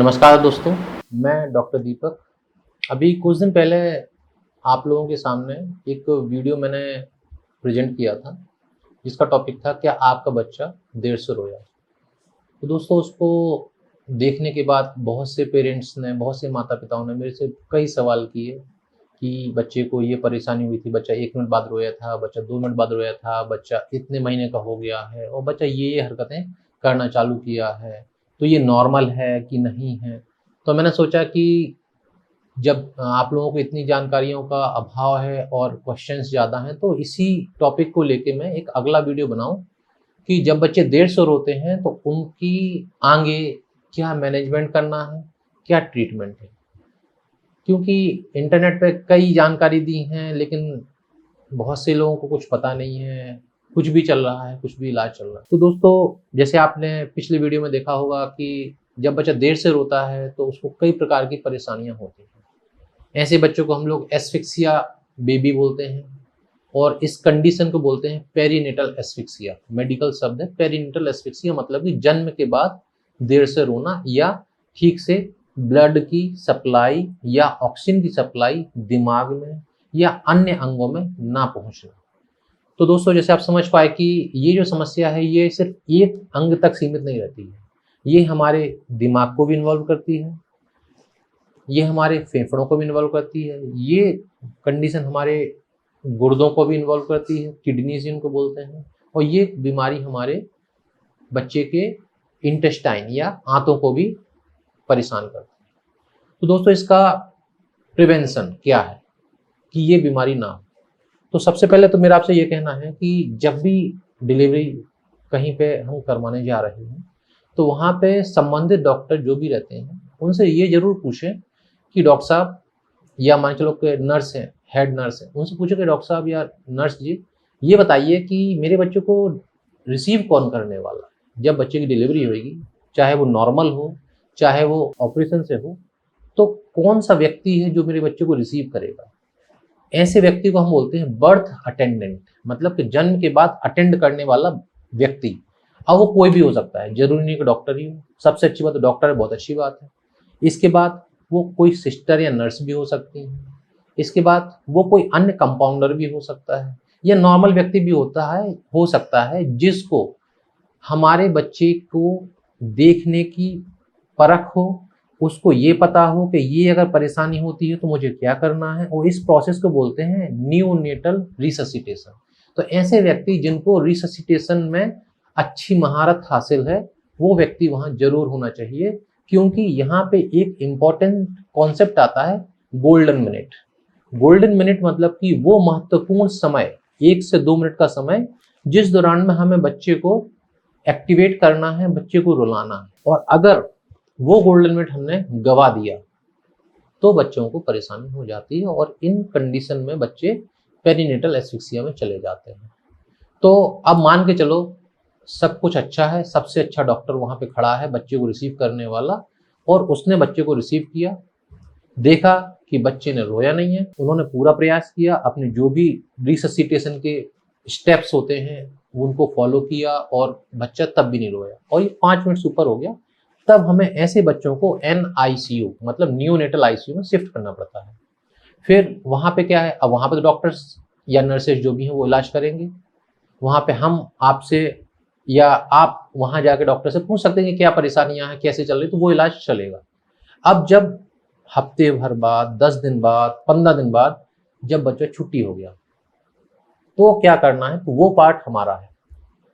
नमस्कार दोस्तों, मैं डॉक्टर दीपक। अभी कुछ दिन पहले आप लोगों के सामने एक वीडियो मैंने प्रेजेंट किया था, जिसका टॉपिक था क्या आपका बच्चा देर से रोया। तो दोस्तों उसको देखने के बाद बहुत से पेरेंट्स ने, बहुत से माता-पिताओं ने मेरे से कई सवाल किए कि बच्चे को ये परेशानी हुई थी, बच्चा 1 मिनट बाद रोया था, बच्चा 2 मिनट बाद रोया था, बच्चा इतने महीने का हो गया है और बच्चा ये हरकतें करना चालू किया है, तो ये नॉर्मल है कि नहीं है? तो मैंने सोचा कि जब आप लोगों को इतनी जानकारियों का अभाव है और क्वेश्चंस ज़्यादा हैं, तो इसी टॉपिक को लेके मैं एक अगला वीडियो बनाऊँ कि जब बच्चे देर से रोते हैं, तो उनकी आगे क्या मैनेजमेंट करना है, क्या ट्रीटमेंट है। क्योंकि इंटरनेट पे कई जानकारी दी हैं, लेकिन बहुत से लोगों को कुछ पता नहीं है, कुछ भी चल रहा है, कुछ भी इलाज चल रहा है। तो दोस्तों, जैसे आपने पिछले वीडियो में देखा होगा कि जब बच्चा देर से रोता है, तो उसको कई प्रकार की परेशानियाँ होती हैं। ऐसे बच्चों को हम लोग एस्फिक्सिया बेबी बोलते हैं और इस कंडीशन को बोलते हैं पेरीनेटल एस्फिक्सिया। मेडिकल शब्द है पेरीनेटल एस्फिक्सिया, मतलब कि जन्म के बाद देर से रोना या ठीक से ब्लड की सप्लाई या ऑक्सीजन की सप्लाई दिमाग में या अन्य अंगों में ना पहुंचना। तो दोस्तों, जैसे आप समझ पाए कि ये जो समस्या है, ये सिर्फ एक अंग तक सीमित नहीं रहती है, ये हमारे दिमाग को भी इन्वॉल्व करती है, ये हमारे फेफड़ों को भी इन्वॉल्व करती है, ये कंडीशन हमारे गुर्दों को भी इन्वॉल्व करती है, किडनीज इनको बोलते हैं, और ये बीमारी हमारे बच्चे के इंटेस्टाइन या आंतों को भी परेशान करती है। तो दोस्तों, इसका प्रिवेंशन क्या है कि ये बीमारी ना हो। तो सबसे पहले तो मेरा आपसे ये कहना है कि जब भी डिलीवरी कहीं पे हम करवाने जा रहे हैं, तो वहाँ पे संबंधित डॉक्टर जो भी रहते हैं, उनसे ये ज़रूर पूछें कि डॉक्टर साहब, या मान चलो कि नर्स हैं, हेड नर्स हैं, उनसे पूछो कि डॉक्टर साहब या नर्स जी, ये बताइए कि मेरे बच्चे को रिसीव कौन करने वाला है जब बच्चे की डिलीवरी होगी, चाहे वो नॉर्मल हो, चाहे वो ऑपरेशन से हो, तो कौन सा व्यक्ति है जो मेरे बच्चे को रिसीव करेगा। ऐसे व्यक्ति को हम बोलते हैं बर्थ अटेंडेंट, मतलब कि जन्म के बाद अटेंड करने वाला व्यक्ति। अब वो कोई भी हो सकता है, जरूरी नहीं कि डॉक्टर ही हो। सबसे अच्छी बात तो डॉक्टर है, बहुत अच्छी बात है। इसके बाद वो कोई सिस्टर या नर्स भी हो सकती है। इसके बाद वो कोई अन्य कंपाउंडर भी हो सकता है, या नॉर्मल व्यक्ति भी हो सकता है जिसको हमारे बच्चे को देखने की परख हो, उसको ये पता हो कि ये अगर परेशानी होती है तो मुझे क्या करना है, और इस प्रोसेस को बोलते हैं नियोनेटल रिससिटेशन। तो ऐसे व्यक्ति जिनको रिससिटेशन में अच्छी महारत हासिल है, वो व्यक्ति वहाँ जरूर होना चाहिए, क्योंकि यहाँ पे एक इम्पॉर्टेंट कॉन्सेप्ट आता है, गोल्डन मिनट। गोल्डन मिनट मतलब कि वो महत्वपूर्ण समय, 1 से 2 मिनट का समय, जिस दौरान में हमें बच्चे को एक्टिवेट करना है, बच्चे को रुलाना है। और अगर वो गोल्डन मिनट हमने गवा दिया तो बच्चों को परेशानी हो जाती है, और इन कंडीशन में बच्चे पेरीनेटल एस्फिक्सिया में चले जाते हैं। तो अब मान के चलो सब कुछ अच्छा है, सबसे अच्छा डॉक्टर वहां पे खड़ा है बच्चे को रिसीव करने वाला, और उसने बच्चे को रिसीव किया, देखा कि बच्चे ने रोया नहीं है, उन्होंने पूरा प्रयास किया, अपने जो भी रिससिटेशन के स्टेप्स होते हैं उनको फॉलो किया, और बच्चा तब भी नहीं रोया, और ये 5 मिनट से ऊपर हो गया, तब हमें ऐसे बच्चों को NICU मतलब नियोनेटल ICU में शिफ्ट करना पड़ता है। फिर वहाँ पे क्या है, अब वहाँ पे तो डॉक्टर्स या नर्सेज जो भी हैं वो इलाज करेंगे। वहाँ पे हम आपसे या आप वहाँ जाके डॉक्टर से पूछ सकते हैं कि क्या परेशानियाँ हैं, कैसे चल रही, तो वो इलाज चलेगा। अब जब हफ्ते भर बाद, 10 दिन बाद, 15 दिन बाद जब बच्चा छुट्टी हो गया, तो क्या करना है, तो वो पार्ट हमारा है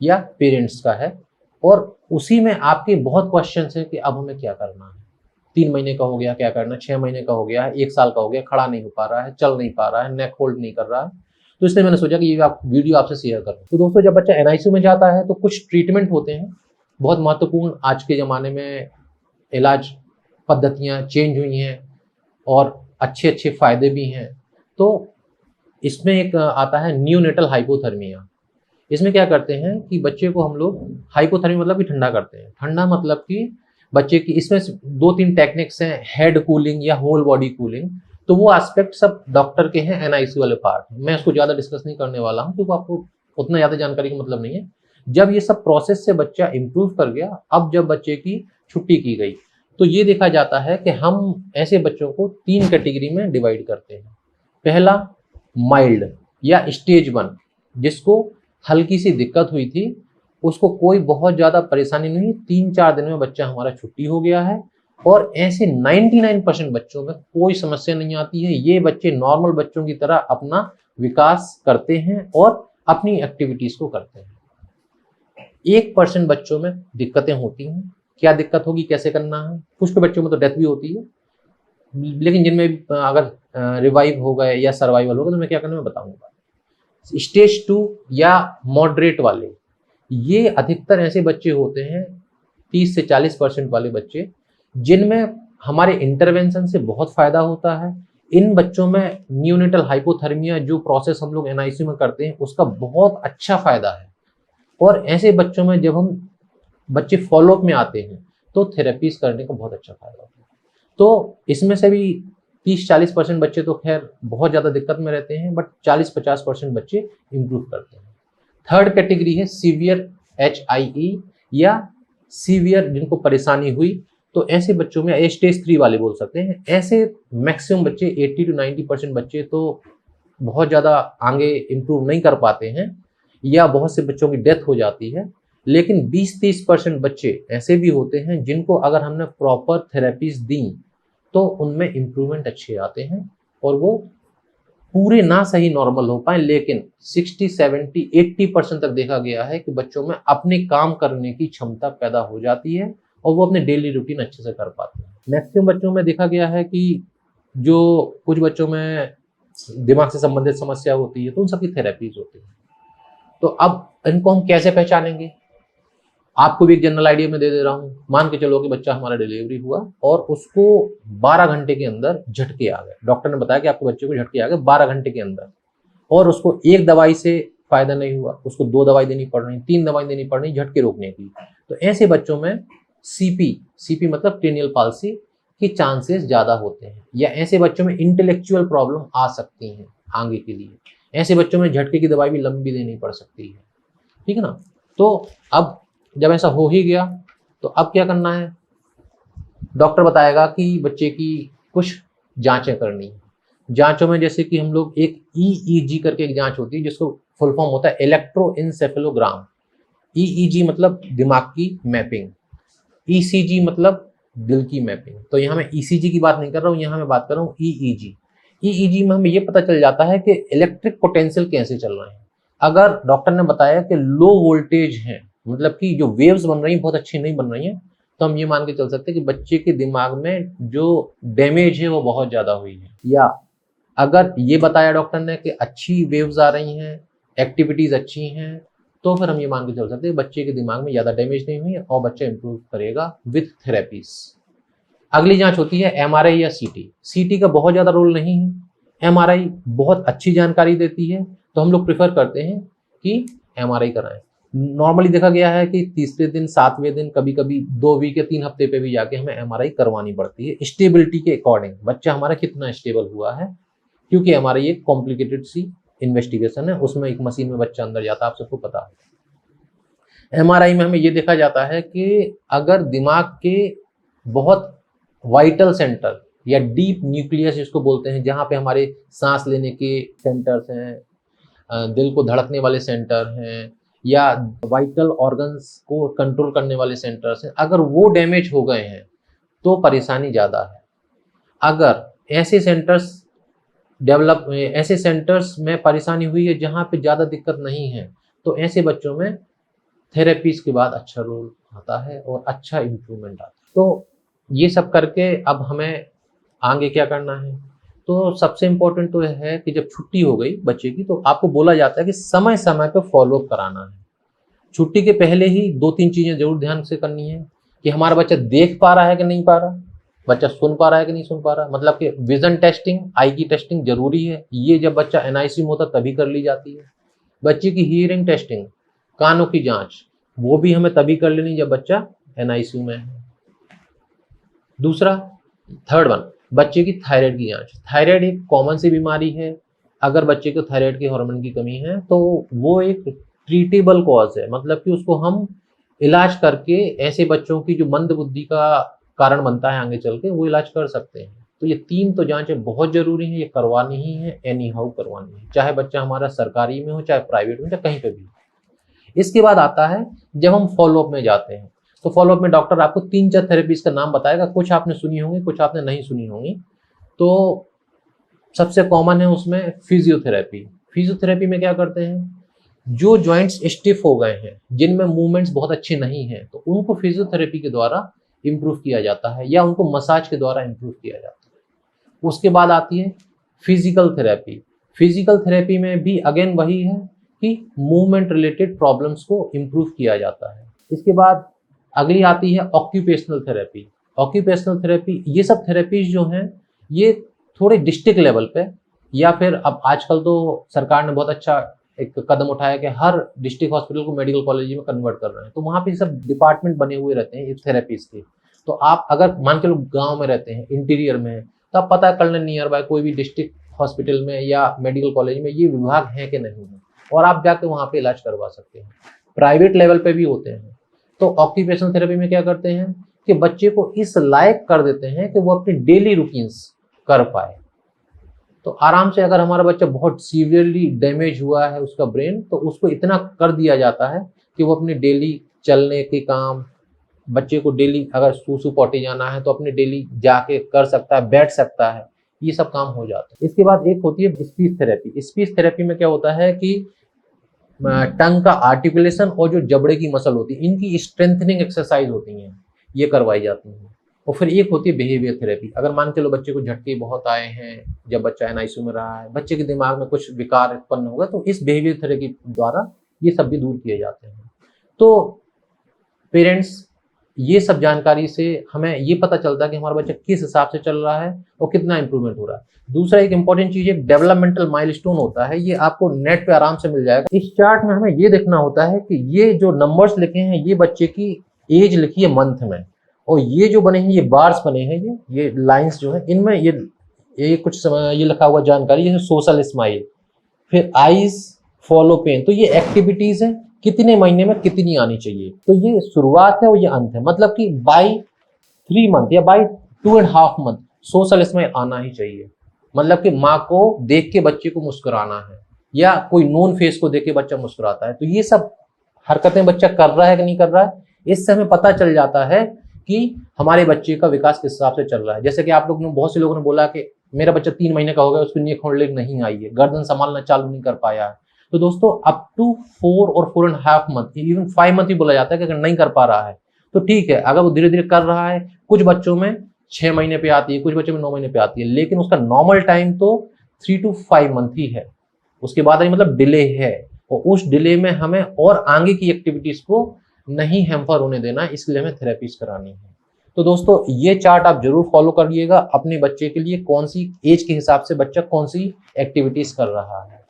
या पेरेंट्स का है, और उसी में आपके बहुत क्वेश्चंस हैं कि अब हमें क्या करना है। 3 महीने का हो गया, क्या करना है, 6 महीने का हो गया है, 1 साल का हो गया, खड़ा नहीं हो पा रहा है, चल नहीं पा रहा है, नेक होल्ड नहीं कर रहा है। तो इसलिए मैंने सोचा कि ये आप वीडियो आपसे शेयर करूं। तो दोस्तों, जब बच्चा NICU में जाता है तो कुछ ट्रीटमेंट होते हैं बहुत महत्वपूर्ण। आज के ज़माने में इलाज पद्धतियाँ चेंज हुई हैं और अच्छे अच्छे फ़ायदे भी हैं। तो इसमें एक आता है न्यूनेटल हाइपोथर्मिया। इसमें क्या करते हैं कि बच्चे को हम लोग, हाइपोथर्मिया मतलब कि ठंडा करते हैं, ठंडा मतलब कि बच्चे की, इसमें 2-3 टेक्निक्स हैं, हेड कूलिंग या होल बॉडी कूलिंग। तो वो एस्पेक्ट सब डॉक्टर के हैं, NICU वाले पार्ट। मैं उसको ज़्यादा डिस्कस नहीं करने वाला हूँ, क्योंकि आपको उतना ज़्यादा जानकारी का मतलब नहीं है। जब ये सब प्रोसेस से बच्चा इम्प्रूव कर गया, अब जब बच्चे की छुट्टी की गई, तो ये देखा जाता है कि हम ऐसे बच्चों को 3 कैटेगरी में डिवाइड करते हैं। पहला माइल्ड या स्टेज 1, जिसको हल्की सी दिक्कत हुई थी, उसको कोई बहुत ज़्यादा परेशानी नहीं, 3-4 दिन में बच्चा हमारा छुट्टी हो गया है। और ऐसे 99% बच्चों में कोई समस्या नहीं आती है। ये बच्चे नॉर्मल बच्चों की तरह अपना विकास करते हैं और अपनी एक्टिविटीज को करते हैं। 1% बच्चों में दिक्कतें होती हैं। क्या दिक्कत होगी, कैसे करना है? कुछ के बच्चों में तो डेथ भी होती है, लेकिन जिनमें अगर रिवाइव हो गए या सर्वाइवल होगा तो मैं क्या करना मैं बताऊंगा। स्टेज 2 या मॉडरेट वाले, ये अधिकतर ऐसे बच्चे होते हैं 30 से 40% वाले बच्चे, जिनमें हमारे इंटरवेंशन से बहुत फायदा होता है। इन बच्चों में न्यूनेटल हाइपोथर्मिया जो प्रोसेस हम लोग एनआईसीयू में करते हैं उसका बहुत अच्छा फायदा है। और ऐसे बच्चों में जब हम बच्चे फॉलोअप में आते हैं तो थेरेपीज करने का बहुत अच्छा फायदा होता है। तो इसमें से भी 30-40% बच्चे तो खैर बहुत ज़्यादा दिक्कत में रहते हैं, बट 40-50% बच्चे इम्प्रूव करते हैं। थर्ड कैटेगरी है सीवियर HIE या सीवियर, जिनको परेशानी हुई। तो ऐसे बच्चों में स्टेज 3 वाले बोल सकते हैं। ऐसे मैक्सिमम बच्चे 80 to 90% बच्चे तो बहुत ज़्यादा आगे इम्प्रूव नहीं कर पाते हैं या बहुत से बच्चों की डेथ हो जाती है। लेकिन 20-30% बच्चे ऐसे भी होते हैं जिनको अगर हमने प्रॉपर थेरेपीज दी तो उनमें इम्प्रूवमेंट अच्छे आते हैं और वो पूरे ना सही नॉर्मल हो पाए, लेकिन 60, 70, 80% तक देखा गया है कि बच्चों में अपने काम करने की क्षमता पैदा हो जाती है और वो अपने डेली रूटीन अच्छे से कर पाते हैं। मैक्सिमम बच्चों में देखा गया है कि जो कुछ बच्चों में दिमाग से संबंधित समस्या होती है तो उन सबकी थेरेपीज होती है। तो अब इनको हम कैसे पहचानेंगे? आपको भी एक जनरल आइडिया में दे दे रहा हूँ। मान के चलो कि बच्चा हमारा डिलीवरी हुआ और उसको 12 घंटे के अंदर झटके आ गए। डॉक्टर ने बताया कि आपके बच्चे को झटके आ गए 12 घंटे के अंदर, और उसको एक दवाई से फायदा नहीं हुआ, उसको 2 दवाई देनी पड़ रही, 3 दवाई देनी पड़ रही झटके रोकने की। तो ऐसे बच्चों में सीपी मतलब क्रेनियल पाल्सी के चांसेस ज्यादा होते हैं, या ऐसे बच्चों में इंटेलेक्चुअल प्रॉब्लम आ सकती हैं आगे के लिए। ऐसे बच्चों में झटके की दवाई भी लंबी देनी पड़ सकती है, ठीक है ना। तो अब जब ऐसा हो ही गया तो अब क्या करना है? डॉक्टर बताएगा कि बच्चे की कुछ जांचें करनी है। जांचों में जैसे कि हम लोग एक EEG करके एक जांच होती है जिसको फुल फॉर्म होता है इलेक्ट्रोइंसेफेलोग्राम। EEG मतलब दिमाग की मैपिंग, ECG मतलब दिल की मैपिंग। तो यहाँ मैं ECG की बात नहीं कर रहा हूँ, यहाँ मैं बात कर रहा हूँ EEG। EEG में हमें ये पता चल जाता है कि इलेक्ट्रिक पोटेंशियल कैसे चल रहे हैं। अगर डॉक्टर ने बताया कि लो वोल्टेज है, मतलब कि जो वेव्स बन रही हैं बहुत अच्छी नहीं बन रही हैं, तो हम ये मान के चल सकते हैं कि बच्चे के दिमाग में जो डैमेज है वो बहुत ज्यादा हुई है। या अगर ये बताया डॉक्टर ने कि अच्छी वेव्स आ रही हैं, एक्टिविटीज अच्छी हैं, तो फिर हम ये मान के चल सकते हैं बच्चे के दिमाग में ज्यादा डैमेज नहीं हुई है और बच्चा इंप्रूव करेगा विथ थेरेपीज। अगली जांच होती है MRI या CT का बहुत ज्यादा रोल नहीं है। MRI बहुत अच्छी जानकारी देती है, तो हम लोग प्रेफर करते हैं कि MRI कराएं। नॉर्मली देखा गया है कि तीसरे दिन, 7वें दिन, कभी कभी 2 वीक या 3 हफ्ते पे भी जाके हमें MRI करवानी पड़ती है, स्टेबिलिटी के अकॉर्डिंग बच्चा हमारा कितना स्टेबल हुआ है। क्योंकि MRI एक कॉम्प्लिकेटेड सी इन्वेस्टिगेशन है, उसमें एक मशीन में बच्चा अंदर जाता है, आप सबको पता है। MRI में हमें ये देखा जाता है कि अगर दिमाग के बहुत वाइटल सेंटर या डीप न्यूक्लियस जिसको बोलते हैं, जहाँ पे हमारे सांस लेने के सेंटर्स हैं, दिल को धड़कने वाले सेंटर हैं, या वाइटल ऑर्गन्स को कंट्रोल करने वाले सेंटर्स हैं, अगर वो डैमेज हो गए हैं तो परेशानी ज़्यादा है। अगर ऐसे सेंटर्स में परेशानी हुई है जहाँ पे ज़्यादा दिक्कत नहीं है, तो ऐसे बच्चों में थेरेपीज के बाद अच्छा रोल आता है और अच्छा इम्प्रूवमेंट आता है। तो ये सब करके अब हमें आगे क्या करना है? तो सबसे इम्पोर्टेंट तो है कि जब छुट्टी हो गई बच्चे की तो आपको बोला जाता है कि समय समय पर फॉलोअप कराना है। छुट्टी के पहले ही 2-3 चीजें जरूर ध्यान से करनी है कि हमारा बच्चा देख पा रहा है कि नहीं पा रहा, बच्चा सुन पा रहा है कि नहीं सुन पा रहा। मतलब कि विजन टेस्टिंग, आई की टेस्टिंग जरूरी है। ये जब बच्चा एनआईसीयू में होता तभी कर ली जाती है। बच्चे की हियरिंग टेस्टिंग, कानों की जांच, वो भी हमें तभी कर लेनी जब बच्चा एनआईसीयू में है। दूसरा, थर्ड वन, बच्चे की थायराइड की जांच। थायराइड एक कॉमन सी बीमारी है। अगर बच्चे को थायराइड के हार्मोन की कमी है तो वो एक ट्रीटेबल कॉज है, मतलब कि उसको हम इलाज करके ऐसे बच्चों की जो मंद बुद्धि का कारण बनता है आगे चल के, वो इलाज कर सकते हैं। तो ये 3 तो जांचें बहुत ज़रूरी हैं, ये करवानी ही है, एनी हाउ करवानी है, चाहे बच्चा हमारा सरकारी में हो, चाहे प्राइवेट में, चाहे कहीं पे भी हो। इसके बाद आता है जब हम फॉलोअप में जाते हैं, तो फॉलोअप में डॉक्टर आपको 3-4 थेरेपीज का नाम बताएगा, कुछ आपने सुनी होंगी, कुछ आपने नहीं सुनी होंगी। तो सबसे कॉमन है उसमें फिजियोथेरेपी। फिजियोथेरेपी में क्या करते हैं, जो जॉइंट्स स्टिफ हो गए हैं, जिनमें मूवमेंट्स बहुत अच्छे नहीं हैं, तो उनको फिजियोथेरेपी के द्वारा इम्प्रूव किया जाता है या उनको मसाज के द्वारा इम्प्रूव किया जाता है। उसके बाद आती है फिजिकल थेरेपी। फिजिकल थेरेपी में भी अगेन वही है कि मूवमेंट रिलेटेड प्रॉब्लम्स को इम्प्रूव किया जाता है। इसके बाद अगली आती है ऑक्यूपेशनल थेरेपी। ऑक्यूपेशनल थेरेपी, ये सब थेरेपीज जो हैं ये थोड़े डिस्ट्रिक्ट लेवल पे, या फिर अब आजकल तो सरकार ने बहुत अच्छा एक कदम उठाया कि हर डिस्ट्रिक्ट हॉस्पिटल को मेडिकल कॉलेज में कन्वर्ट कर रहे हैं, तो वहाँ पे सब डिपार्टमेंट बने हुए रहते हैं इस थेरेपीज के। तो आप अगर मान के लोग गाँव में रहते हैं, इंटीरियर में है, तो आप पता कर लें नियर बाय कोई भी डिस्ट्रिक्ट हॉस्पिटल में या मेडिकल कॉलेज में ये विभाग है कि नहीं है, और आप जाके वहाँ पे इलाज करवा सकते हैं। प्राइवेट लेवल पे भी होते हैं। तो ऑक्यूपेशनल थेरेपी में क्या करते हैं कि बच्चे को इस लायक कर देते हैं कि वो अपनी डेली रूटीन्स कर पाए। तो आराम से, अगर हमारा बच्चा बहुत सीवियरली डैमेज हुआ है उसका ब्रेन, तो उसको इतना कर दिया जाता है कि वो अपने डेली चलने के काम, बच्चे को डेली अगर सूसू पॉटी जाना है तो अपने डेली जाके कर सकता है, बैठ सकता है, ये सब काम हो जाता है। इसके बाद एक होती है स्पीच थेरेपी। स्पीच थेरेपी में क्या होता है कि टंग का आर्टिकुलेशन और जो जबड़े की मसल होती है, इनकी स्ट्रेंथनिंग एक्सरसाइज होती हैं, ये करवाई जाती हैं। और फिर एक होती है बिहेवियर थेरेपी। अगर मान के लो बच्चे को झटके बहुत आए हैं, जब बच्चा एनआईसीयू में रहा है, बच्चे के दिमाग में कुछ विकार उत्पन्न होगा, तो इस बिहेवियर थेरेपी द्वारा ये सब भी दूर किए जाते हैं। तो पेरेंट्स, ये सब जानकारी से हमें ये पता चलता है कि हमारा बच्चा किस हिसाब से चल रहा है और कितना इंप्रूवमेंट हो रहा है। दूसरा एक इंपॉर्टेंट चीज, एक डेवलपमेंटल माइलस्टोन होता है, ये आपको नेट पे आराम से मिल जाएगा। इस चार्ट में हमें ये देखना होता है कि ये जो नंबर्स लिखे हैं ये बच्चे की एज लिखी है मंथ में, और ये जो बने हैं ये बार्स बने हैं, ये लाइंस जो है इनमें ये कुछ ये लिखा हुआ जानकारी, जैसे सोशल स्माइल, फिर आईज फॉलो पेन। तो ये एक्टिविटीज है, कितने महीने में कितनी आनी चाहिए। तो ये शुरुआत है और ये अंत है, मतलब कि बाय 3 मंथ या बाय 2.5 मंथ सोशल स्माइल आना ही चाहिए। मतलब कि माँ को देख के बच्चे को मुस्कुराना है, या कोई नोन फेस को देख के बच्चा मुस्कुराता है। तो ये सब हरकतें बच्चा कर रहा है कि नहीं कर रहा है, इससे हमें पता चल जाता है कि हमारे बच्चे का विकास किस हिसाब से चल रहा है। जैसे कि आप लोग ने, बहुत से लोगों ने बोला कि मेरा बच्चा 3 महीने का हो गया, उसको नेक होल्डिंग नहीं आई है, गर्दन संभालना चालू नहीं कर पाया है। तो दोस्तों अप टू 4 और 4.5 मंथ, इवन 5 मंथ भी बोला जाता है कि अगर नहीं कर पा रहा है तो ठीक है, अगर वो धीरे धीरे कर रहा है। कुछ बच्चों में 6 महीने पे आती है, कुछ बच्चों में 9 महीने पे आती है, लेकिन उसका नॉर्मल टाइम तो 3 to 5 मंथ ही है। उसके बाद मतलब डिले है, और उस डिले में हमें और आगे की एक्टिविटीज को नहीं हैम्पर होने देना, इसलिए हमें थेरेपीज करानी है। तो दोस्तों ये चार्ट आप जरूर फॉलो करिएगा अपने बच्चे के लिए, कौन सी एज के हिसाब से बच्चा कौन सी एक्टिविटीज कर रहा है।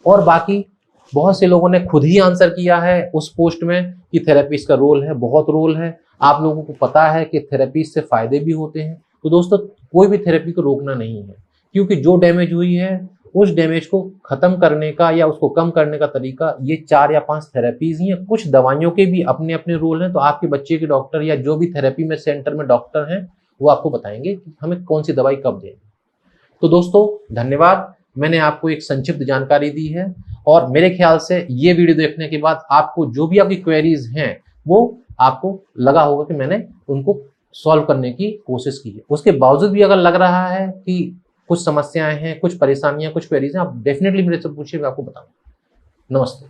और बाकी बहुत से लोगों ने खुद ही आंसर किया है उस पोस्ट में कि थेरेपीज का रोल है, बहुत रोल है। आप लोगों को पता है कि थेरेपीज से फायदे भी होते हैं। तो दोस्तों कोई भी थेरेपी को रोकना नहीं है, क्योंकि जो डैमेज हुई है उस डैमेज को खत्म करने का या उसको कम करने का तरीका ये 4 या 5 थेरेपीज ही हैं। कुछ दवाइयों के भी अपने अपने रोल हैं, तो आपके बच्चे के डॉक्टर या जो भी थेरेपी में सेंटर में डॉक्टर हैं वो आपको बताएंगे कि हमें कौन सी दवाई कब दें। तो दोस्तों धन्यवाद, मैंने आपको एक संक्षिप्त जानकारी दी है, और मेरे ख्याल से ये वीडियो देखने के बाद आपको जो भी आपकी क्वेरीज हैं वो आपको लगा होगा कि मैंने उनको सॉल्व करने की कोशिश की है। उसके बावजूद भी अगर लग रहा है कि कुछ समस्याएं हैं, कुछ परेशानियां, कुछ क्वेरीज हैं, आप डेफिनेटली मेरे से पूछिए, मैं आपको बताऊंगा। नमस्ते।